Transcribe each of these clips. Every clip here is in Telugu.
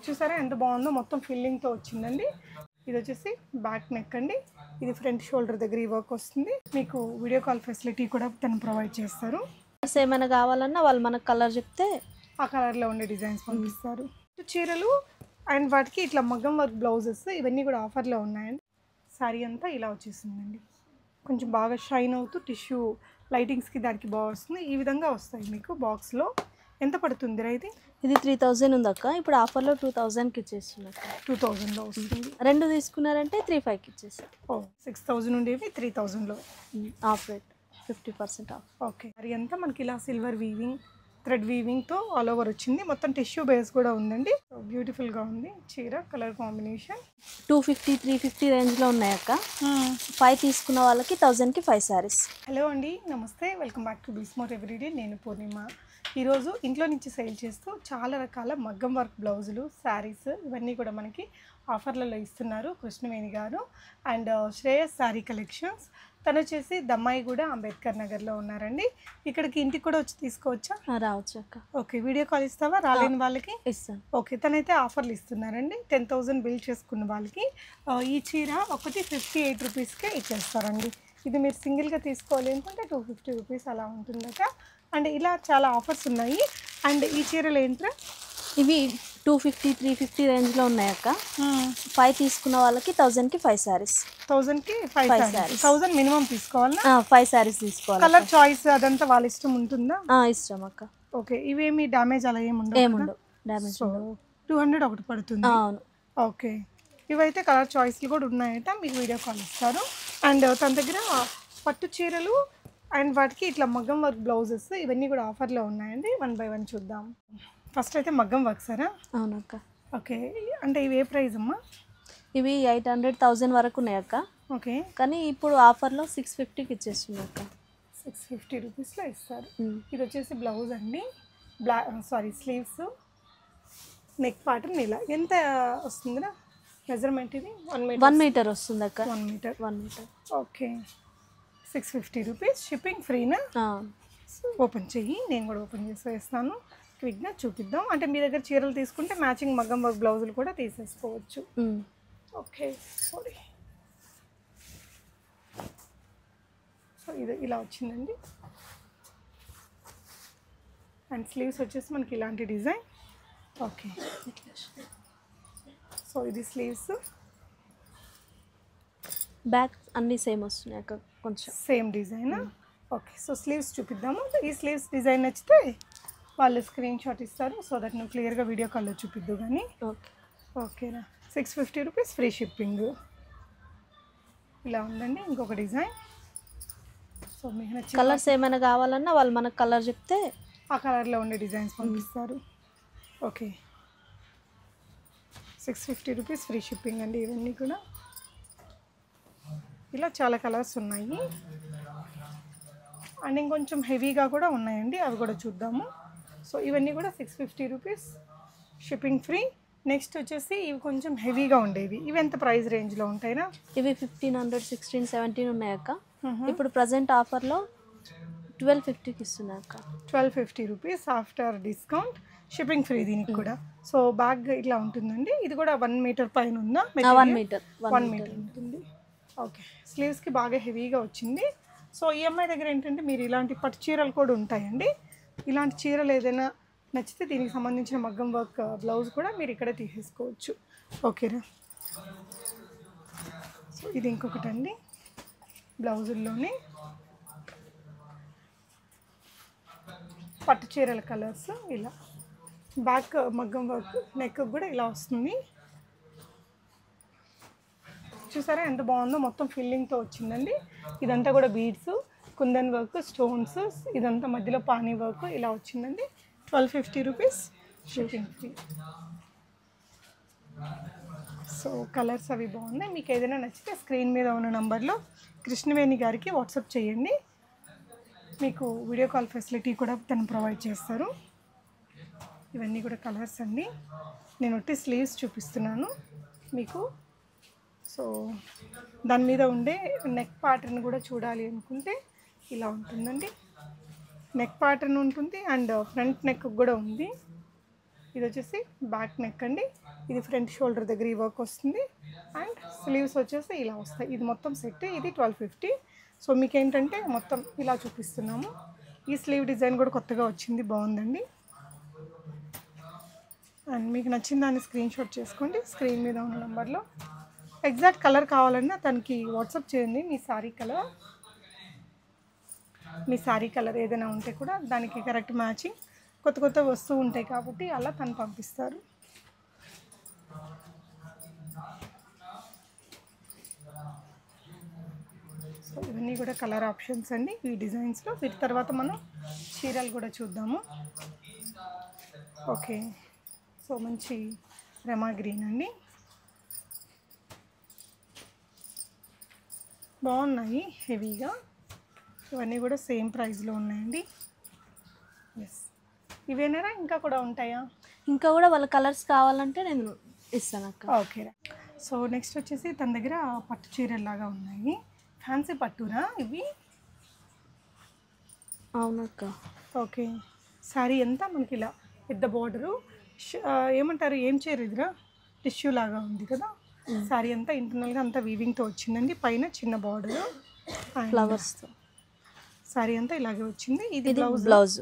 చూసారా ఎంత బాగుందో, మొత్తం ఫిల్లింగ్తో వచ్చిందండి. ఇది వచ్చేసి బ్యాక్ నెక్ అండి. ఇది ఫ్రంట్ షోల్డర్ దగ్గర ఈ వర్క్ వస్తుంది. మీకు వీడియో కాల్ ఫెసిలిటీ కూడా తను ప్రొవైడ్ చేస్తారు. ఏమైనా కావాలన్నా వాళ్ళు మనకు కలర్ చెప్తే ఆ కలర్లో ఉండే డిజైన్స్ పంపిస్తారు. చీరలు అండ్ వాటికి ఇట్లా మగ్గం వర్క్ బ్లౌజెస్ ఇవన్నీ కూడా ఆఫర్లో ఉన్నాయండి. శారీ అంతా ఇలా వచ్చేసిందండి. కొంచెం బాగా షైన్ అవుతూ టిష్యూ లైటింగ్స్కి దానికి బాగా వస్తుంది. ఈ విధంగా వస్తాయి మీకు బాక్స్లో. ఎంత పడుతుంది ఇది? ఇది 3000 ఉంది అక్క. ఇప్పుడు ఆఫర్లో 2000కి ఇచ్చేస్తున్నారు. 2000లో వస్తుంది. రెండు తీసుకున్నారంటే 35కి ఇచ్చేస్తారు. 6000 ఉండేవి 3000లో ఆఫ్ రేట్ 50% ఆఫ్. ఓకే. మరి అంతా మనకి ఇలా సిల్వర్ వీవింగ్, థ్రెడ్ వీవింగ్తో ఆల్ ఓవర్ వచ్చింది. మొత్తం టిష్యూ బేస్ కూడా ఉందండి. బ్యూటిఫుల్గా ఉంది చీర. కలర్ కాంబినేషన్ 250, 350 రేంజ్లో ఉన్నాయి అక్క. 5 తీసుకున్న వాళ్ళకి 1000కి 5 శారీస్. హలో అండి, నమస్తే. వెల్కమ్ బ్యాక్ టు బిస్మోర్ ఎవ్రీడే. నేను పూర్ణిమ. ఈరోజు ఇంట్లో నుంచి సేల్ చేస్తూ చాలా రకాల మగ్గం వర్క్ బ్లౌజులు, శారీస్ ఇవన్నీ కూడా మనకి ఆఫర్లలో ఇస్తున్నారు కృష్ణవేణి గారు. And Shreyas sari collections. తను వచ్చేసి దమ్మాయిగూడ అంబేద్కర్ నగర్లో ఉన్నారండి. ఇక్కడికి ఇంటికి కూడా వచ్చి తీసుకోవచ్చా? రావచ్చు అక్క. ఓకే. వీడియో కాల్ ఇస్తావా రాలేని వాళ్ళకి? ఇస్తాను. ఓకే. తనైతే ఆఫర్లు ఇస్తున్నారండి. 10,000 బిల్ చేసుకున్న వాళ్ళకి ఈ చీర ఒకటి 58 రూపీస్కే ఇచ్చేస్తారండి. ఇది మీరు సింగిల్గా తీసుకోవాలి అనుకుంటే 250 రూపీస్ అలా ఉంటుందట. అండ్ ఇలా చాలా ఆఫర్స్ ఉన్నాయి. అండ్ ఈ చీరలు ఏంట్రా? ఇవి 250, 350 రేంజ్లో ఉన్నాయి అక్క. 5 తీసుకున్న వాళ్ళకి 1000కి 5 శారీస్. 1000కి 5 శారీస్. 1000 మినిమం తీసుకోవాలా? 5 శారీస్ తీసుకోవాలి. కలర్ చాయిస్ అదంతా వాళ్ళ ఇష్టం ఉంటుందా? ఇష్టం అక్క. ఓకే. ఇవేమి డ్యామేజ్ అలా ఏముండవు. డ్యామేజ్ 200 ఒకటి పడుతుంది. అవును. ఓకే. ఇవైతే కలర్ చాయిస్లు కూడా ఉన్నాయట. మీకు వీడియో కాల్ ఇస్తారు. అండ్ తన దగ్గర పట్టు చీరలు అండ్ వాటికి ఇట్లా మగ్గం వర్క్ బ్లౌజెస్ ఇవన్నీ కూడా ఆఫర్లో ఉన్నాయండి. 1 by 1 చూద్దాం. ఫస్ట్ అయితే మగ్గం వర్క్ సారా? అవునక్క. ఓకే. అంటే ఇవి ఏ ప్రైస్ అమ్మా? ఇవి 800,000 వరకు ఉన్నాయి అక్క. ఓకే. కానీ ఇప్పుడు ఆఫర్లో 650కి ఇచ్చేస్తుంది అక్క. 650 రూపీస్లో ఇస్తారు. ఇది వచ్చేసి బ్లౌజ్ అండి. స్లీవ్స్, నెక్ ప్యాటర్న్ ఇలా. ఎంత వస్తుందిరా మెజర్మెంట్? ఇది 1 మీటర్ వస్తుంది అక్క. 1 మీటర్. ఓకే. 650 రూపీస్. షిప్పింగ్ ఫ్రీనా? ఓపెన్ చెయ్యి, నేను కూడా ఓపెన్ చేసి వేస్తాను. క్విక్గా చూపిద్దాం. అంటే మీ దగ్గర చీరలు తీసుకుంటే మ్యాచింగ్ మగ్గం వర్క్ బ్లౌజులు కూడా తీసేసుకోవచ్చు. ఓకే. సారీ. సో ఇది ఇలా వచ్చిందండి. అండ్ స్లీవ్స్ వచ్చేసి మనకి ఇలాంటి డిజైన్. ఓకే. సో ఇది స్లీవ్స్. బ్యాక్ అన్నీ సేమ్ వస్తున్నాయి అక్క, కొంచెం same design. Okay. So sleeves చూపిద్దాము. ఈ స్లీవ్స్ డిజైన్ నచ్చితే వాళ్ళు స్క్రీన్ షాట్ ఇస్తారు. సో దట్ నువ్వు క్లియర్గా వీడియో కాల్లో చూపిద్దు కానీ. ఓకే. ఓకేనా. 650 రూపీస్ ఫ్రీ షిప్పింగ్. ఇలా ఉందండి. ఇంకొక డిజైన్. సో మీకు నచ్చిన కలర్స్ ఏమైనా కావాలన్నా వాళ్ళు మనకు కలర్ చెప్తే ఆ కలర్లో ఉండే డిజైన్స్ పంపిస్తారు. ఓకే. 650 రూపీస్ ఫ్రీ షిప్పింగ్ అండి. ఇవన్నీ కూడా ఇలా చాలా కలర్స్ ఉన్నాయి. అండ్ ఇంకొంచెం హెవీగా కూడా ఉన్నాయండి, అవి కూడా చూద్దాము. సో ఇవన్నీ కూడా 650 రూపీస్ షిప్పింగ్ ఫ్రీ. నెక్స్ట్ వచ్చేసి ఇవి కొంచెం హెవీగా ఉండేవి. ఇవి ఎంత ప్రైస్ రేంజ్లో ఉంటాయినా? ఇవి 1500, 16, 17 ఉన్నాయి అక్క. ఇప్పుడు ప్రజెంట్ ఆఫర్లో 1250కి ఇస్తున్నారు అక్క. 1250 rupees after discount. Shipping free దీనికి కూడా. సో బ్యాగ్ ఇట్లా ఉంటుందండి. ఇది కూడా 1 మీటర్ పైన ఉందా? 1 మీటర్ ఉంటుంది. ఓకే. స్లీవ్స్కి బాగా హెవీగా వచ్చింది. సో ఈ అమ్మాయి దగ్గర ఏంటంటే మీరు ఇలాంటి పట్టు చీరలు కూడా ఉంటాయండి. ఇలాంటి చీరలు ఏదైనా నచ్చితే దీనికి సంబంధించిన మగ్గం వర్క్ బ్లౌజ్ కూడా మీరు ఇక్కడ తీసేసుకోవచ్చు. ఓకేనా. సో ఇది ఇంకొకటి అండి. బ్లౌజుల్లోనే పట్టు చీరల కలర్స్ ఇలా. బ్యాక్ మగ్గం వర్క్, నెక్ కూడా ఇలా వస్తుంది. చూసారా ఎంత బాగుందో, మొత్తం ఫిల్లింగ్తో వచ్చిందండి. ఇదంతా కూడా బీడ్స్, కుందన్ వర్క్, స్టోన్స్, ఇదంతా మధ్యలో పానీ వర్క్ ఇలా వచ్చిందండి. 1250 rupees shipping free. So colours అవి బాగున్నాయి. మీకు ఏదైనా నచ్చితే స్క్రీన్ మీద ఉన్న నంబర్లో కృష్ణవేణి గారికి వాట్సాప్ చేయండి. మీకు వీడియో కాల్ ఫెసిలిటీ కూడా తను ప్రొవైడ్ చేస్తారు. ఇవన్నీ కూడా కలర్స్ అండి. నేను ఒట్టి స్లీవ్స్ చూపిస్తున్నాను మీకు. సో దాని మీద ఉండే నెక్ ప్యాటర్న్ కూడా చూడాలి అనుకుంటే ఇలా ఉంటుందండి. నెక్ ప్యాటర్న్ ఉంటుంది అండ్ ఫ్రంట్ నెక్ కూడా ఉంది. ఇది వచ్చేసి బ్యాక్ నెక్ అండి. ఇది ఫ్రంట్ షోల్డర్ దగ్గర ఈ వర్క్ వస్తుంది. అండ్ స్లీవ్స్ వచ్చేసి ఇలా వస్తాయి. ఇది మొత్తం సెట్. ఇది 1250. సో మీకు ఏంటంటే మొత్తం ఇలా చూపిస్తున్నాము. ఈ స్లీవ్ డిజైన్ కూడా కొత్తగా వచ్చింది, బాగుందండి. అండ్ మీకు నచ్చిన దాన్ని స్క్రీన్ షాట్ చేసుకోండి. స్క్రీన్ మీద ఉన్న నెంబర్లో ఎగ్జాక్ట్ కలర్ కావాలన్నా తనకి వాట్సాప్ చేయండి. మీ శారీ కలర్ ఏదైనా ఉంటే కూడా దానికి కరెక్ట్ మ్యాచింగ్ కొత్త కొత్త వస్తువు ఉంటాయి కాబట్టి అలా తను పంపిస్తారు. సో ఇవన్నీ కూడా కలర్ ఆప్షన్స్ అండి ఈ డిజైన్స్లో. వీటి తర్వాత మనం చీరలు కూడా చూద్దాము. ఓకే, సో మంచి రమా గ్రీన్ అండి, బాగున్నాయి హెవీగా. ఇవన్నీ కూడా సేమ్ ప్రైస్లో ఉన్నాయండి. ఎస్, ఇవేనా ఇంకా కూడా ఉంటాయా? ఇంకా కూడా వాళ్ళ కలర్స్ కావాలంటే నేను ఇస్తాను అక్క. ఓకే, సో నెక్స్ట్ వచ్చేసి తన దగ్గర పట్టు చీరలాగా ఉన్నాయి. ఫ్యాన్సీ పట్టురా ఇవి? అవునక్క. ఓకే, శారీ అంతా మనకి ఇలా పెద్ద బార్డరు, ఏమంటారు ఏం చీర ఇదిరా, టిష్యూ లాగా ఉంది కదా. శారీ అంతా ఇంటర్నల్గా అంతా వీవింగ్తో వచ్చిందండి. పైన చిన్న బార్డరు ఫ్లవర్స్తో శారీ అంతా ఇలాగే వచ్చింది. ఇది బ్లౌజ్.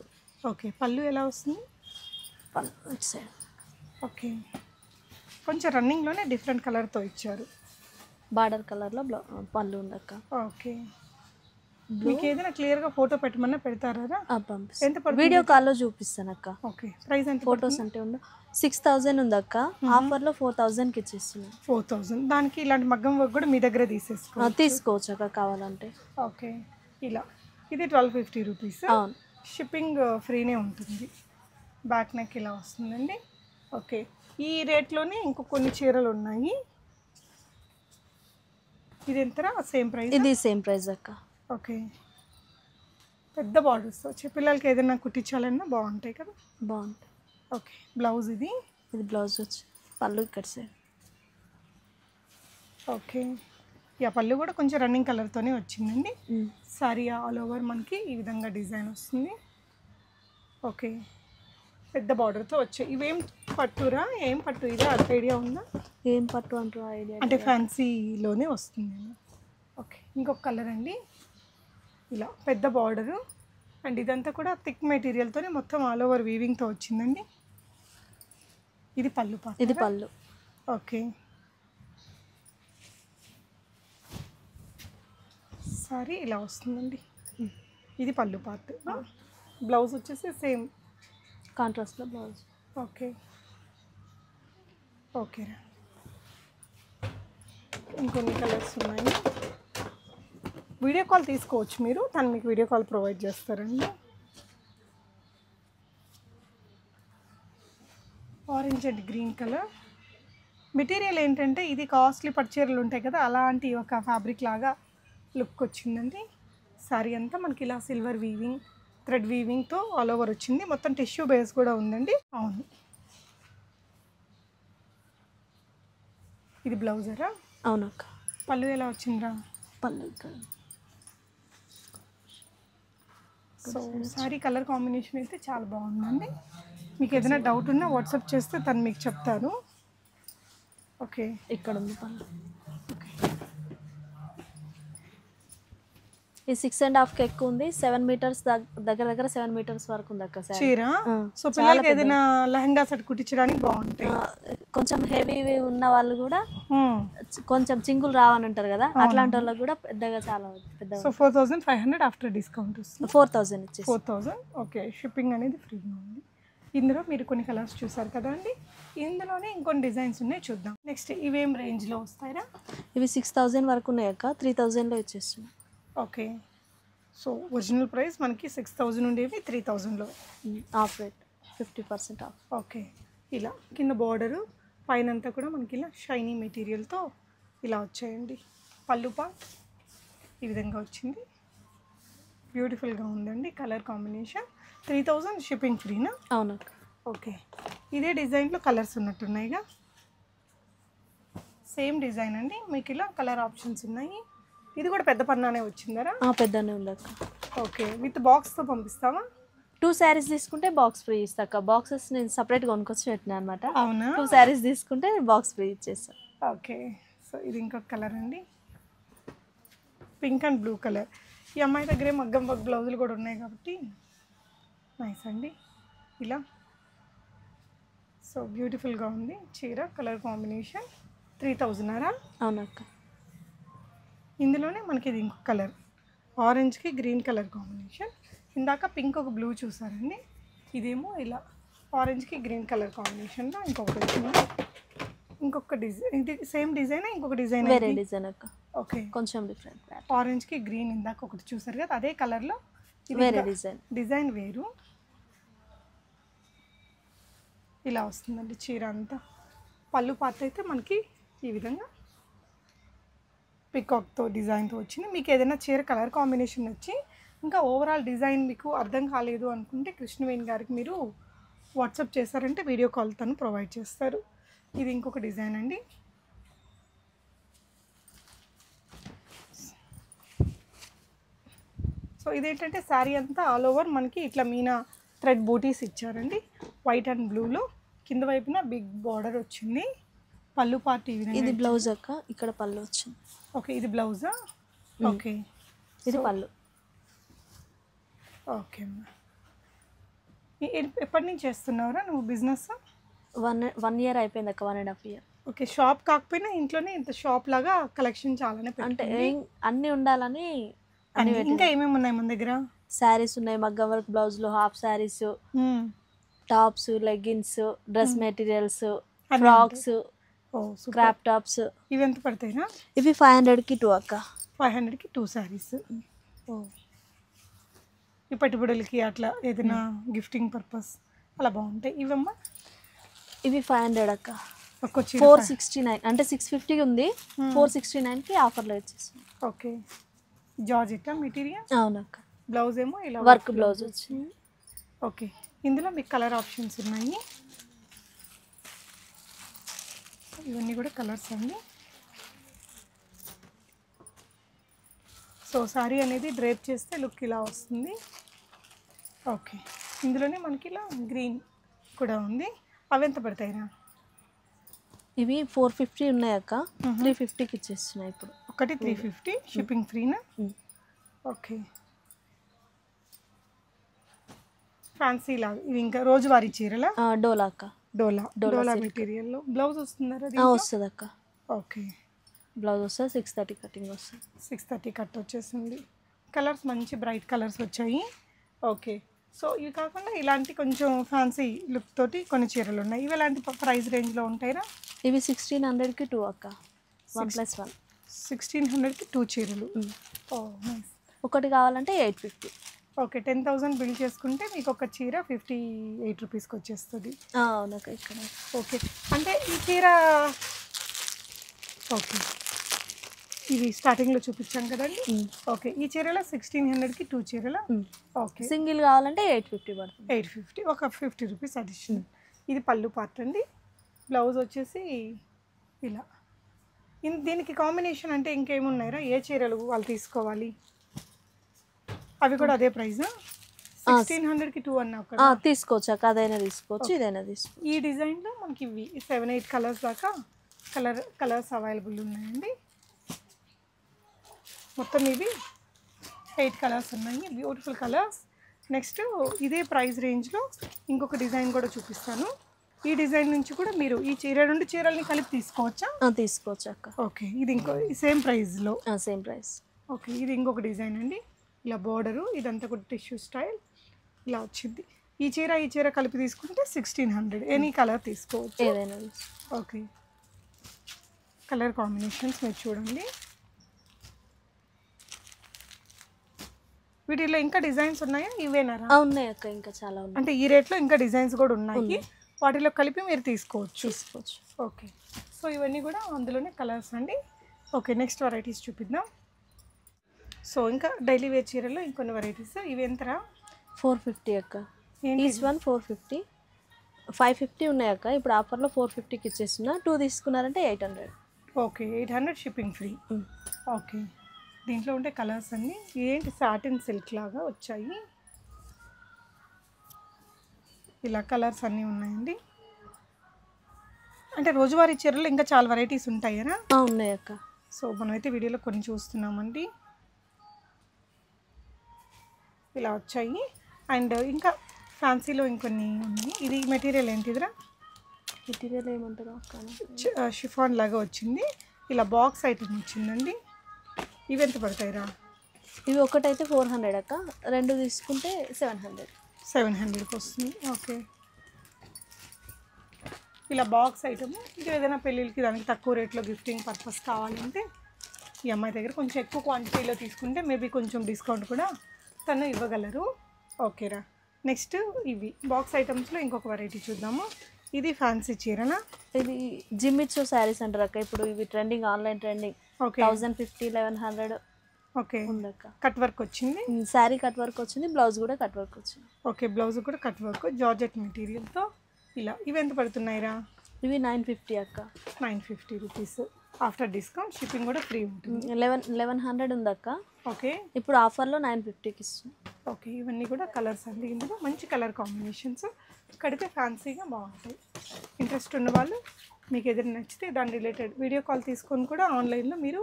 ఓకే, పళ్ళు ఎలా వస్తుంది? ఓకే, కొంచెం రన్నింగ్లోనే డిఫరెంట్ కలర్తో ఇచ్చారు. బార్డర్ కలర్లో పళ్ళు ఉందక్క. ఓకే, మీకు ఏదైనా క్లియర్గా ఫోటో పెట్టమన్నా పెడతారా? ఎంత వీడియో కాల్లో చూపిస్తాను అక్క. ఓకే, ప్రైస్ ఎంత? ఫొటోస్ అంటే 6000 ఉందక్క. ఆఫర్లో 4000కి ఇచ్చేస్తున్నాను. 4000. దానికి ఇలాంటి మగ్గం వర్క్ కూడా మీ దగ్గర తీసుకోవచ్చు అక్క కావాలంటే. ఓకే, ఇలా ఇది 1250 రూపీస్. అవును, షిప్పింగ్ ఫ్రీనే ఉంటుంది. బ్యాక్ నెక్ ఇలా వస్తుందండి. ఓకే, ఈ రేట్లోనే ఇంకో కొన్ని చీరలు ఉన్నాయి. ఇది ఎంతరా? Same price? ఇది సేమ్ ప్రైస్ అక్క. ఓకే, పెద్ద బార్డర్స్ వచ్చి పిల్లలకి ఏదైనా కుట్టించాలన్నా బాగుంటాయి కదా. బాగుంటాయి. ఓకే, బ్లౌజ్ ఇది బ్లౌజ్ వచ్చి పళ్ళు ఇక్కడ సైడ్. ఓకే, పళ్ళు కూడా కొంచెం రన్నింగ్ కలర్తోనే వచ్చిందండి. సారీ ఆల్ ఓవర్ మనకి ఈ విధంగా డిజైన్ వస్తుంది. ఓకే, పెద్ద బార్డర్తో వచ్చాయి. ఇవేం పట్టురా? ఏం పట్టు ఇది? ఐడియా ఉందా? ఏం పట్టు అంటారు ఐడియా అంటే ఫ్యాన్సీలోనే వస్తుంది. ఓకే, ఇంకొక కలర్ అండి, ఇలా పెద్ద బార్డరు. అండ్ ఇదంతా కూడా థిక్ మెటీరియల్తోనే మొత్తం ఆల్ ఓవర్ వీవింగ్తో వచ్చిందండి. ఇది పళ్ళు పార్ట్. ఇది పళ్ళు. ఓకే, సారీ ఇలా వస్తుందండి. ఇది పళ్ళు పార్ట్. బ్లౌజ్ వచ్చేసి సేమ్ కాంట్రాస్ట్లో బ్లౌజ్. ఓకే, ఓకేరా. ఇంకొన్ని కలర్స్ ఉన్నాయి. వీడియో కాల్ తీసుకోవచ్చు మీరు, తను మీకు వీడియో కాల్ ప్రొవైడ్ చేస్తారండి. Orange and green colour. Material ఏంటంటే ఇది కాస్ట్లీ పట్టుచీరలు ఉంటాయి కదా, అలాంటి ఒక ఫ్యాబ్రిక్ లాగా లుక్ వచ్చిందండి. శారీ అంతా మనకి ఇలా సిల్వర్ వీవింగ్, థ్రెడ్ వీవింగ్తో ఆల్ ఓవర్ వచ్చింది. మొత్తం టిష్యూ బేస్ కూడా ఉందండి. అవును, ఇది బ్లౌజరా? అవునక్క. పళ్ళు ఎలా వచ్చిందిరా? పళ్ళు. సో శారీ కలర్ కాంబినేషన్ అయితే చాలా బాగుందండి. మీకు ఏదైనా డౌట్ ఉన్నా వాట్సాప్ చేస్తే తను మీకు చెప్తాను. ఓకే, ఇక్కడ ఉంది పళ్ళు. ఓకే, ఈ 6.5కి ఎక్కువ ఉంది. 7 మీటర్స్ దగ్గర 7 మీటర్స్ వరకు ఉంది అక్క చీర. సో పిల్లలకి ఏదైనా లెహంగా సెట్ కుట్టించడానికి బాగుంటాయి. కొంచెం హెవీ ఉన్న వాళ్ళు కూడా కొంచెం చింగులు రావని అంటారు కదా, అట్లాంటి వాళ్ళకి కూడా పెద్దగా చాలా పెద్ద. సో 4500 ఆఫ్టర్ డిస్కౌంట్ వస్తుంది. 4000 ఇచ్చేసి 4000. ఓకే, షిప్పింగ్ అనేది ఫ్రీగా ఉంది. ఇందులో మీరు కొన్ని కలర్స్ చూసారు కదా అండి, ఇందులోనే ఇంకొన్ని డిజైన్స్ ఉన్నాయి, చూద్దాం. నెక్స్ట్ ఇవేం రేంజ్లో వస్తాయిరా? ఇవి 6000 వరకు ఉన్నాయి అక్క. 3000లో ఇచ్చేస్తున్నాం. ఓకే, సో ఒరిజినల్ ప్రైస్ మనకి 6000 ఉండేవి 3000లో. Off rate 50% off. ఓకే, ఇలా కింద బార్డరు పైనంతా కూడా మనకి ఇలా షైనీ మెటీరియల్తో ఇలా వచ్చాయండి. పళ్ళు పార్ట్ ఈ విధంగా వచ్చింది. బ్యూటిఫుల్గా ఉందండి కలర్ కాంబినేషన్. 3000 షిప్పింగ్ ఫ్రీనా? అవును. ఓకే, ఇదే డిజైన్లో కలర్స్ ఉన్నట్టున్నాయిగా. సేమ్ డిజైన్ అండి, మీకు ఇలా కలర్ ఆప్షన్స్ ఉన్నాయి. ఇది కూడా పెద్ద పన్నానే వచ్చిందరా? పెద్దనే ఉంది అక్క. ఓకే, విత్ బాక్స్తో పంపిస్తావా? 2 శారీస్ తీసుకుంటే బాక్స్ ఫ్రీ ఇస్తాక. బాక్సెస్ నేను సపరేట్గా కొనుక్కొచ్చి పెట్టినా అనమాట. అవునా? 2 శారీస్ తీసుకుంటే బాక్స్ ఫ్రీ ఇచ్చేస్తాను. ఓకే. సో ఇది ఇంకొక కలర్ అండి, పింక్ అండ్ బ్లూ కలర్. ఈ అమ్మాయి దగ్గరే మగ్గం వర్క్ బ్లౌజులు కూడా ఉన్నాయి కాబట్టి నైస్ అండి. ఇలా సో బ్యూటిఫుల్గా ఉంది చీర. Colour combination 3000. అవునక్క. ఇందులోనే మనకి ఇది ఇంకొక కలర్, ఆరెంజ్కి గ్రీన్ కలర్ కాంబినేషన్. ఇందాక పింక్ ఒక బ్లూ చూసారండి, ఇదేమో ఇలా ఆరెంజ్కి గ్రీన్ కలర్ కాంబినేషన్లో ఇంకొకటి వచ్చింది. ఇంకొక డిజైన్, ఇది సేమ్ డిజైన్ ఇంకొక డిజైన్, వేరే డిజైన్ అక్క. ఓకే, కొంచెం డిఫరెంట్. ఆరెంజ్కి గ్రీన్ ఇందాక ఒకటి చూసారు కదా, అదే కలర్లో వేరే డిజైన్. డిజైన్ వేరు. ఇలా వస్తుందండి చీర అంతా. పళ్ళు పార్ట్ అయితే మనకి ఈ విధంగా పికాక్తో డిజైన్తో వచ్చింది. మీకు ఏదైనా చీర కలర్ కాంబినేషన్ వచ్చి ఇంకా ఓవరాల్ డిజైన్ మీకు అర్థం కాలేదు అనుకుంటే కృష్ణవేణి గారికి మీరు వాట్సాప్ చేశారంటే వీడియో కాల్ తను ప్రొవైడ్ చేస్తారు. ఇది ఇంకొక డిజైన్ అండి. సో ఇదేంటంటే శారీ అంతా ఆల్ ఓవర్ మనకి ఇట్లా మీనా థ్రెడ్ బూటీస్ ఇచ్చారండి, వైట్ అండ్ బ్లూలో. కింద వైపున బిగ్ బార్డర్ వచ్చింది. పళ్ళు పార్ట్ ఈ విధంగా. ఇది బ్లౌజ్ అక్క, ఇక్కడ పళ్ళు వచ్చింది. ఓకే, ఇది బ్లౌజా? ఓకే, ఇది పళ్ళు. ఓకే అమ్మా. ఎప్పటి నుంచి చేస్తున్నావురా నువ్వు బిజినెస్? 1 year అయిపోయింది అక్క, 1.5 year. ఓకే, షాప్ కాకపోయినా ఇంట్లోనే ఇంత షాప్ లాగా కలెక్షన్ చాలానే అంటే పెట్టండి. అన్నీ ఉండాలని. ఇంకా ఏమేమి ఉన్నాయి మన దగ్గర? శారీస్ ఉన్నాయి, మగ్గం వర్క్ బ్లౌజులు, half saris, tops, leggings, dress materials, frocks, crop tops. ఇవి ఎంత పడతాయినా? ఇవి 500కి 2 అక్క. 500కి 2 శారీస్. ఓ, ఈ పెట్టుబడులకి అట్లా ఏదైనా గిఫ్టింగ్ పర్పస్ అలా బాగుంటాయి. ఇవమ్మా ఇవి 500 అక్క. 469 అంటే 650 ఉంది, 469కి ఆఫర్లో వచ్చేసింది. Okay, georgette material. అవునక్క. బ్లౌజ్ ఏమో ఇలా వర్క్ బ్లౌజ్ వచ్చింది. ఓకే, ఇందులో మీకు కలర్ ఆప్షన్స్ ఉన్నాయి. ఇవన్నీ కూడా కలర్స్ అండి. సో సారీ అనేది డ్రేప్ చేస్తే లుక్ ఇలా వస్తుంది. ఓకే, ఇందులోనే మనకి ఇలా గ్రీన్ కూడా ఉంది. అవి ఎంత పడతాయినా? ఇవి 450 ఉన్నాయి అక్క, 350కి ఇచ్చేస్తున్నాయి ఇప్పుడు. ఒకటి 350, షిప్పింగ్ ఫ్రీనా? ఓకే, ఫ్యాన్సీ లాగా. ఇవి ఇంకా రోజువారీ చీరలా? డోలా అక్క. డోలా మెటీరియల్లో బ్లౌజ్ వస్తుందా? వస్తుంది అక్క. ఓకే, బ్లౌజ్ వస్తుంది, 630 కటింగ్ వస్తుంది. 630 కట్ వచ్చేసింది. కలర్స్ మంచి బ్రైట్ కలర్స్ వచ్చాయి. ఓకే, సో ఇవి కాకుండా ఇలాంటి కొంచెం ఫ్యాన్సీ లుక్ తోటి కొన్ని చీరలు ఉన్నాయి. ఇవి ఎలాంటి ప్రైస్ రేంజ్లో ఉంటాయినా? ఇవి 1600కి 2 అక్క, 1+1. 1600కి 2 చీరలు. ఓ నైస్. ఒకటి కావాలంటే 850. ఓకే, 10,000 బిల్ చేసుకుంటే మీకు ఒక చీర 58 రూపీస్కి వచ్చేస్తుంది. అవునక్క. ఇక్కడ ఓకే, అంటే ఈ చీర ఓకే ఇవి స్టార్టింగ్లో చూపించాం కదండి. ఓకే, ఈ చీరలో 1600కి 2 చీరల. ఓకే, సింగిల్ కావాలంటే 850 పడుతుంది. 850, ఒక 50 రూపీస్ అడిషనల్. ఇది పళ్ళు పార్ట్ అండి. బ్లౌజ్ వచ్చేసి ఇలా. దీనికి కాంబినేషన్ అంటే ఇంకేమున్నాయిరా? ఏ చీరలు వాళ్ళు తీసుకోవాలి? అవి కూడా అదే ప్రైజా? 1600కి 2 అన్నావు కదా. తీసుకోవచ్చు అక్క, అదైనా తీసుకోవచ్చు, ఇదైనా తీసుకోవచ్చు. ఈ డిజైన్లో మనకి ఇవి 7-8 కలర్స్ దాకా కలర్స్ అవైలబుల్ ఉన్నాయండి. మొత్తం ఇవి 8 కలర్స్ ఉన్నాయి, బ్యూటిఫుల్ కలర్స్. నెక్స్ట్ ఇదే ప్రైస్ రేంజ్లో ఇంకొక డిజైన్ కూడా చూపిస్తాను. ఈ డిజైన్ నుంచి కూడా మీరు ఈ చీర 2 చీరల్ని కలిపి తీసుకోవచ్చా? తీసుకోవచ్చు అక్క. ఓకే, ఇది ఇంకో సేమ్ ప్రైస్లో. Same price. ఓకే, ఇది ఇంకొక డిజైన్ అండి. ఇలా బోర్డరు, ఇదంతా కూడా టిష్యూ స్టైల్ ఇలా వచ్చింది. ఈ చీర కలిపి తీసుకుంటే 1600. ఎనీ కలర్ తీసుకోవచ్చు, ఏదైనా. ఓకే, కలర్ కాంబినేషన్స్ మీరు చూడండి. వీటిలో ఇంకా డిజైన్స్ ఉన్నాయా? ఇవేనారా? ఉన్నాయి అక్క, ఇంకా చాలా ఉన్నాయి. అంటే ఈ రేట్లో ఇంకా డిజైన్స్ కూడా ఉన్నాయి, వాటిలో కలిపి మీరు తీసుకోవచ్చు. ఓకే, సో ఇవన్నీ కూడా అందులోనే కలర్స్ అండి. ఓకే, నెక్స్ట్ వెరైటీస్ చూపిద్దాం. సో ఇంకా డైలీ వేర్ చీరల్లో ఇంకొన్ని వెరైటీస్. ఇవి ఎంతరా? 450 అక్క. Each one 450. 550 ఉన్నాయి అక్క, ఇప్పుడు ఆఫర్లో 450కి ఇచ్చేస్తున్నా. 2 తీసుకున్నారంటే 800. Okay, 800 shipping free. ఓకే, దీంట్లో ఉండే కలర్స్ అన్నీ ఏంటి సాటిన్ సిల్క్ లాగా వచ్చాయి. ఇలా కలర్స్ అన్నీ ఉన్నాయండి. అంటే రోజువారీ చీరలు ఇంకా చాలా వెరైటీస్ ఉంటాయనా? ఉన్నాయి అక్క. సో మనమైతే వీడియోలో కొన్ని చూస్తున్నామండి, ఇలా వచ్చాయి. అండ్ ఇంకా ఫ్యాన్సీలో ఇంకొన్ని ఉన్నాయి. ఇది మెటీరియల్ ఏంటిదిరా? మెటీరియల్ ఏమంటారు అక్క? షిఫాన్ లాగా వచ్చింది, ఇలా బాక్స్ ఐటమ్ వచ్చిందండి. ఇవి ఎంత పడతాయిరా? ఇవి ఒకటైతే 400 అక్క, రెండు తీసుకుంటే 700. 700కి వస్తుంది. ఓకే, ఇలా బాక్స్ ఐటమ్. ఇంకా ఏదైనా పెళ్ళిళ్ళకి దానికి తక్కువ రేట్లో గిఫ్టింగ్ పర్పస్ కావాలంటే ఈ అమ్మాయి దగ్గర కొంచెం ఎక్కువ క్వాంటిటీలో తీసుకుంటే మేబీ కొంచెం డిస్కౌంట్ కూడా తను ఇవ్వగలరు. ఓకేరా. నెక్స్ట్ ఇవి బాక్స్ ఐటమ్స్లో ఇంకొక వెరైటీ చూద్దాము. ఇది ఫ్యాన్సీ చీరనా? ఇది జిమ్మిచ్చో శారీస్ అంటారు అక్క. ఇప్పుడు ఇవి trending, online trending. Okay, 1050, 1100. Okay, ఉందక్క. కట్ వర్క్ వచ్చింది, శారీ కట్ వర్క్ వచ్చింది, బ్లౌజ్ కూడా కట్ వర్క్ వచ్చింది. ఓకే, బ్లౌజ్ కూడా కట్ వర్క్ జార్జెట్ మెటీరియల్తో. ఇలా ఇవి ఎంత పడుతున్నాయిరా? ఇవి 950 అక్క. 950 రూపీస్. ఆఫ్టర్ డిస్కౌంట్ షిప్పింగ్ కూడా ఫ్రీ ఉంటుంది. 1100 ఉందక్క. ఓకే, ఇప్పుడు ఆఫర్లో 950కి ఇస్తుంది. ఓకే, ఇవన్నీ కూడా కలర్స్ అండి. ఇందులో మంచి కలర్ కాంబినేషన్స్, కడితే ఫ్యాన్సీగా బాగుంటాయి. ఇంట్రెస్ట్ ఉన్న వాళ్ళు మీకు ఏదైనా నచ్చితే దాని రిలేటెడ్ వీడియో కాల్ తీసుకొని కూడా ఆన్లైన్లో మీరు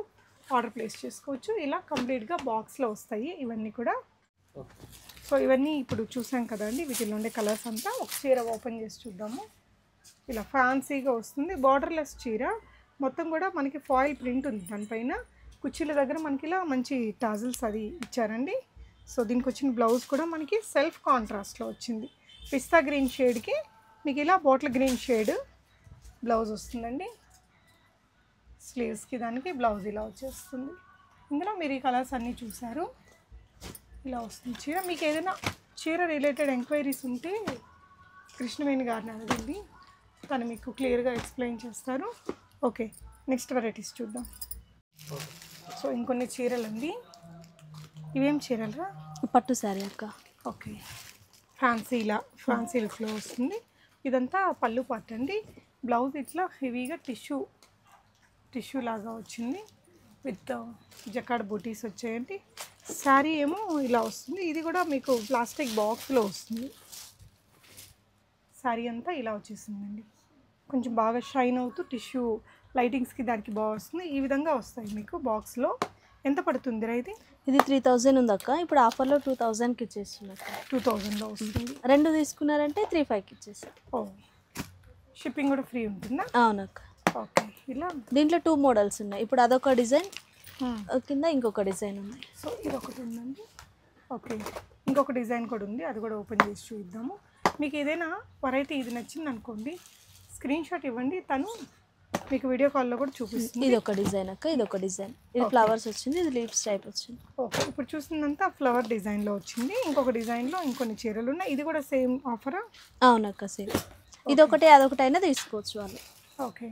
ఆర్డర్ ప్లేస్ చేసుకోవచ్చు. ఇలా కంప్లీట్గా బాక్స్లో వస్తాయి ఇవన్నీ కూడా. సో ఇవన్నీ ఇప్పుడు చూసాం కదండి, వీటిలో ఉండే కలర్స్ అంతా. ఒక చీర ఓపెన్ చేసి చూద్దాము. ఇలా ఫ్యాన్సీగా వస్తుంది, బార్డర్లెస్ చీర. మొత్తం కూడా మనకి ఫాయిల్ ప్రింట్ ఉంది దానిపైన. కుర్చీల దగ్గర మనకి ఇలా మంచి టాజిల్స్ అది ఇచ్చారండి. సో దీనికి వచ్చిన బ్లౌజ్ కూడా మనకి సెల్ఫ్ కాంట్రాస్ట్లో వచ్చింది. పిస్తా గ్రీన్ షేడ్కి మీకు ఇలా బాటిల్ గ్రీన్ షేడ్ బ్లౌజ్ వస్తుందండి. స్లీవ్స్కి దానికి బ్లౌజ్ ఇలా వచ్చేస్తుంది. ఇందులో మీరు ఈ కలర్స్ అన్నీ చూసారు. ఇలా వస్తుంది చీర. మీకు ఏదైనా చీర రిలేటెడ్ ఎంక్వైరీస్ ఉంటే కృష్ణవేణి గారిని అడగండి, తను మీకు క్లియర్గా ఎక్స్ప్లెయిన్ చేస్తారు. ఓకే, నెక్స్ట్ వెరైటీస్ చూద్దాం. సో ఇంకొన్ని చీరలండి. ఇవేం చీరలరా? పట్టు శారీ అక్క. ఓకే, ఫ్యాన్సీ లుక్లో వస్తుంది. ఇదంతా పళ్ళు పార్ట్ అండి. బ్లౌజ్ ఇట్లా హెవీగా టిష్యూ లాగా వచ్చింది విత్ జకాడ్ బూటీస్ వచ్చాయండి. శారీ ఏమో ఇలా వస్తుంది. ఇది కూడా మీకు ప్లాస్టిక్ బాక్స్లో వస్తుంది. శారీ అంతా ఇలా వచ్చేసిందండి. కొంచెం బాగా షైన్ అవుతూ టిష్యూ లైటింగ్స్కి దానికి బాగా వస్తుంది. ఈ విధంగా వస్తాయి మీకు బాక్స్లో. ఎంత పడుతుందిరా ఇది? ఇది 3000 ఉందక్క. ఇప్పుడు ఆఫర్లో 2000కి ఇచ్చేస్తున్నారు. 2000లో వస్తుంది. రెండు తీసుకున్నారంటే 35కి ఇచ్చేస్తారు. ఓ, షిప్పింగ్ కూడా ఫ్రీ ఉంటుందా? అవునక్క. ఓకే, ఇలా దీంట్లో 2 మోడల్స్ ఉన్నాయి. ఇప్పుడు అదొక డిజైన్, కింద ఇంకొక డిజైన్ ఉన్నాయి. సో ఇది ఒకటి ఉందండి. ఓకే, ఇంకొక డిజైన్ కూడా ఉంది, అది కూడా ఓపెన్ చేసి చూద్దాము. మీకు ఏదైనా వెరైటీ ఇది నచ్చింది అనుకోండి, స్క్రీన్ షాట్ ఇవ్వండి, తను మీకు వీడియో కాల్లో కూడా చూపిస్తుంది. ఇది ఒక డిజైన్ అక్క, ఇది ఒక డిజైన్. ఇది ఫ్లవర్స్ వచ్చింది, ఇది లీవ్స్ టైప్ వచ్చింది. ఓకే, ఇప్పుడు చూసిందంతా ఫ్లవర్ డిజైన్లో వచ్చింది. ఇంకొక డిజైన్లో ఇంకొన్ని చీరలు ఉన్నాయి. ఇది కూడా సేమ్ ఆఫరా? అవునక్క, సేమ్. ఇది ఒకటి అదొకటి అయినా తీసుకోవచ్చు వాళ్ళు. ఓకే,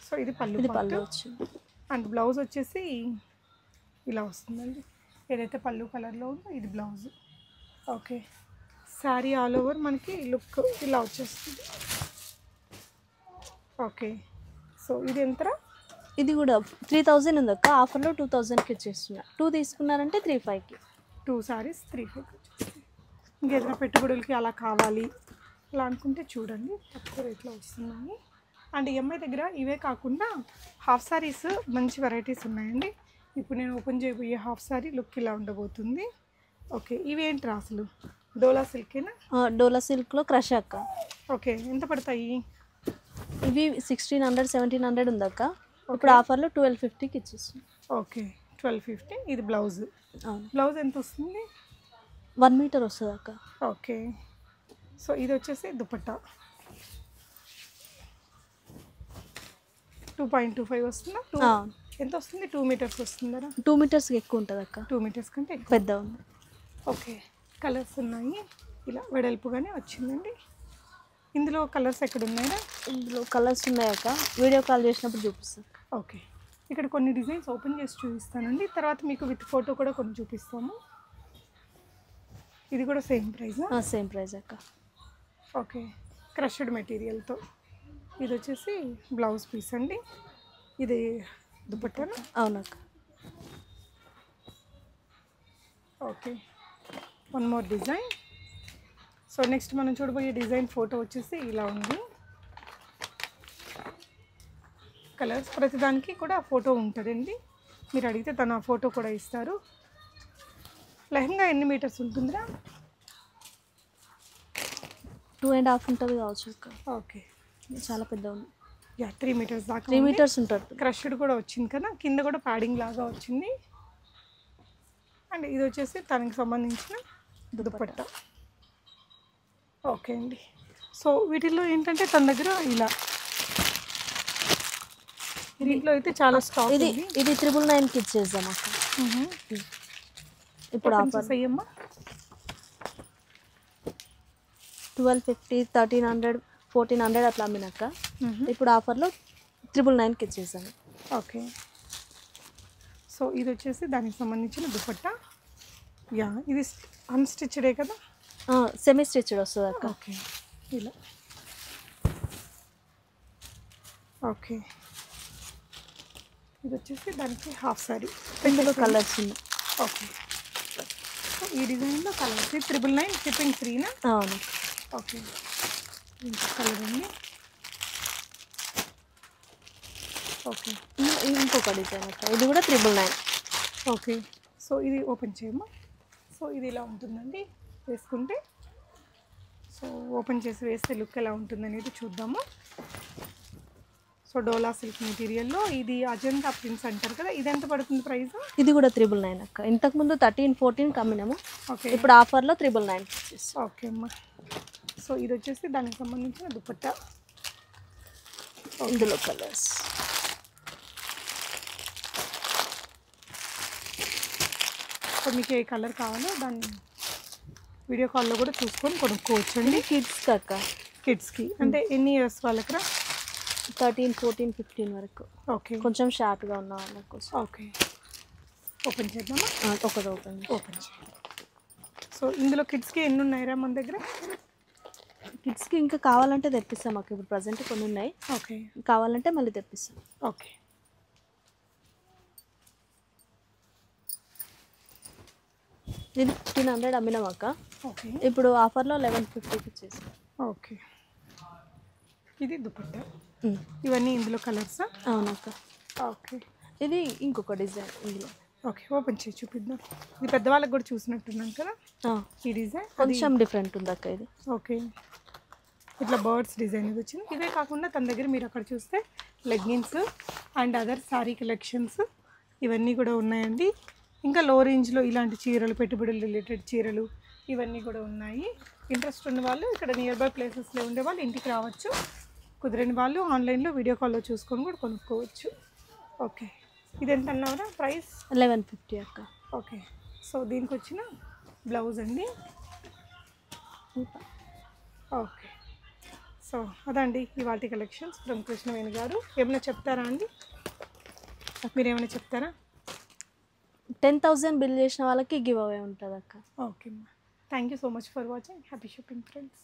సో ఇది పళ్ళు వచ్చింది. అండ్ బ్లౌజ్ వచ్చేసి ఇలా వస్తుందండి. ఏదైతే పళ్ళు కలర్లో ఉందో ఇది blouse. Okay, sari all over మనకి లుక్ ఇలా వచ్చేస్తుంది. ఓకే, సో ఇది ఎంతరా? ఇది కూడా 3000 ఉంది అక్క. ఆఫర్లో 2000కి ఇచ్చేస్తున్నా. 2 తీసుకున్నారంటే 35కి. 2 సారీస్ 35కి వచ్చేస్తాయి. ఇంకేదైనా పెట్టుబడులకి అలా కావాలి అలా అనుకుంటే చూడండి, తక్కువ రేట్లో వస్తున్నాయి. అండ్ ఈఎంఐ దగ్గర ఇవే కాకుండా హాఫ్ సారీస్ మంచి వెరైటీస్ ఉన్నాయండి. ఇప్పుడు నేను ఓపెన్ చేయబోయే హాఫ్ సారీ లుక్ ఇలా ఉండబోతుంది. ఓకే, ఇవేంటి అసలు? డోలా సిల్కేనా? డోలా సిల్క్లో క్రష్ అక్క. ఓకే, ఎంత పడతాయి ఇవి? 1600, 1700 ఉందక్క. ఇప్పుడు ఆఫర్లో 1250కి ఇచ్చేస్తుంది. ఓకే, 1250. ఇది బ్లౌజ్. అవును. బ్లౌజ్ ఎంత వస్తుంది? 1 మీటర్ వస్తుంది అక్క. ఓకే, సో ఇది వచ్చేసి దుపట్టా 2.25 వస్తుందా? ఎంత వస్తుంది? 2 మీటర్స్ వస్తుందా? 2 మీటర్స్కి ఎక్కువ ఉంటుంది అక్క. 2 మీటర్స్ కంటే ఎక్కువ పెద్ద ఉంది. ఓకే, కలర్స్ ఉన్నాయి. ఇలా వెడల్పుగానే వచ్చిందండి. ఇందులో కలర్స్ ఎక్కడ ఉన్నాయా? ఇందులో కలర్స్ ఉన్నాయక్క, వీడియో కాల్ చేసినప్పుడు చూపిస్తాను. ఓకే, ఇక్కడ కొన్ని డిజైన్స్ ఓపెన్ చేసి చూపిస్తానండి. తర్వాత మీకు విత్ ఫోటో కూడా కొన్ని చూపిస్తాము. ఇది కూడా సేమ్ ప్రైస్? సేమ్ ప్రైస్ అక్క. ఓకే, క్రష్డ్ మెటీరియల్తో. ఇది వచ్చేసి బ్లౌజ్ పీస్ అండి. ఇది దుపట్టానా? అవునక్క. Okay, one more design. So next మనం చూడబోయే డిజైన్ ఫోటో వచ్చేసి ఇలా ఉంది. కలర్స్ ప్రతిదానికి కూడా ఫోటో ఉంటుందండి. మీరు అడిగితే తన ఫోటో కూడా ఇస్తారు. లెహంగా ఎన్ని మీటర్స్ ఉంటుందిరా? 2.5 ఉంటుంది కావచ్చు అక్క. ఓకే, చాలా పెద్ద ఉంది. యా 3 మీటర్స్ దాకా 3 మీటర్స్ ఉంటుంది. క్రష్డ్ కూడా వచ్చింది కదా, కింద కూడా ప్యాడింగ్ లాగా వచ్చింది. అండ్ ఇది వచ్చేసి తనకి సంబంధించిన దుపట్టా. ఓకే అండి. సో వీటిల్లో ఏంటంటే తన దగ్గర ఇలా దీంట్లో అయితే చాలా స్టాక్ ఇది 999కి ఇచ్చేద్దాం అక్క. ఇప్పుడు ఆఫర్ అయ్యమ్మా 1250, 1300, 1400 అట్లా అమ్మినాక ఇప్పుడు ఆఫర్లో 999కి ఇచ్చేసాను. ఓకే. సో ఇది వచ్చేసి దానికి సంబంధించిన దుపట్టా. యా ఇది అన్స్టిచ్డే కదా? సెమీ స్టిచ్డ్ వస్తుంది అక్క. ఓకే ఇలా. ఓకే, ఇది వచ్చేసి దానికి హాఫ్ సారీ. ఇందులో కలర్స్ ఉన్నాయి. ఓకే, సో ఈ డిజైన్లో కలర్స్ 999 షిప్పింగ్ ఫ్రీనా? అవును. ఓకే, ఇంకో కలర్ అండి. ఓకే, ఇంకొక డిజైన్ అక్క, ఇది కూడా 999. ఓకే, సో ఇది ఓపెన్ చేయమ్మా. సో ఇది ఇలా ఉంటుందండి వేసుకుంటే. సో ఓపెన్ చేసి వేస్తే లుక్ ఎలా ఉంటుందనేది చూద్దాము. సో డోలా సిల్క్ మెటీరియల్లో ఇది అజంతా ప్రింట్స్ అంటారు కదా, ఇది ఎంత పడుతుంది ప్రైస్? ఇది కూడా 999 అక్క. ఇంతకుముందు 13, 14 కమ్మినాము. ఓకే, ఇప్పుడు ఆఫర్లో 999. ఓకే అమ్మా. సో ఇది వచ్చేసి దానికి సంబంధించిన దుపట్టా. ఇందులో కలర్స్ సో మీకు ఏ కలర్ కావాలో దాన్ని వీడియో కాల్లో కూడా చూసుకొని కొనుక్కోవచ్చు అండి. కిడ్స్కి అక్క. కిడ్స్కి అంటే ఎన్ని ఇయర్స్ వాళ్ళకి? 13, 14, 15 వరకు. ఓకే, కొంచెం షార్ట్గా ఉన్న వాళ్ళ కోసం. ఓకే, ఓపెన్ చేద్దామా? ఒకటి ఓపెన్ చేయండి. సో ఇందులో కిడ్స్కి ఎన్ని ఉన్నాయిరా మన దగ్గర? కిడ్స్కి ఇంకా కావాలంటే తెప్పిస్తాం మాకు. ఇప్పుడు ప్రజెంట్ కొన్ని ఉన్నాయి. ఓకే, కావాలంటే మళ్ళీ తెప్పిస్తాం. ఓకే. ఇది 1500 అమ్మినాం అక్క. ఓకే, ఇప్పుడు ఆఫర్లో 1150కి ఇచ్చేసాం. ఓకే, ఇది దుపట్టా. ఇవన్నీ ఇందులో కలర్సా? అవునక్క. ఓకే, ఇది ఇంకొక డిజైన్ ఇందులో. ఓకే, ఓపెన్ చేసి చూపిద్దాం. ఇది పెద్దవాళ్ళకి కూడా చూసినట్టున్నాం కదా ఈ డిజైన్. కొంచెం డిఫరెంట్ ఉంది అక్క ఇది. ఓకే, ఇట్లా బర్డ్స్ డిజైన్ ఇది వచ్చింది. ఇవే కాకుండా తన దగ్గర మీరు అక్కడ చూస్తే leggings and other sari collections ఇవన్నీ కూడా ఉన్నాయండి. ఇంకా లో రేంజ్లో ఇలాంటి చీరలు, పెట్టుబడులు రిలేటెడ్ చీరలు ఇవన్నీ కూడా ఉన్నాయి. ఇంట్రెస్ట్ ఉన్న వాళ్ళు ఇక్కడ నియర్ బై ప్లేసెస్లో ఉండే వాళ్ళు ఇంటికి రావచ్చు. కుదిరని వాళ్ళు ఆన్లైన్లో వీడియో కాల్లో చూసుకొని కూడా కొనుక్కోవచ్చు. ఓకే, ఇది ఎంత అన్నారా ప్రైస్? 1150 అక్క. ఓకే, సో దీనికి వచ్చిన బ్లౌజ్ అండి. ఓకే, సో అదండి ఇవాల్టి కలెక్షన్స్ ఫ్రమ్ కృష్ణవేణి గారు. ఏమైనా చెప్తారా అండి? మీరు ఏమైనా చెప్తారా? 10,000 బిల్ చేసిన వాళ్ళకి గివ్ అవే ఉంటుంది అక్క. ఓకే అమ్మా, thank you so much for watching. Happy shopping friends.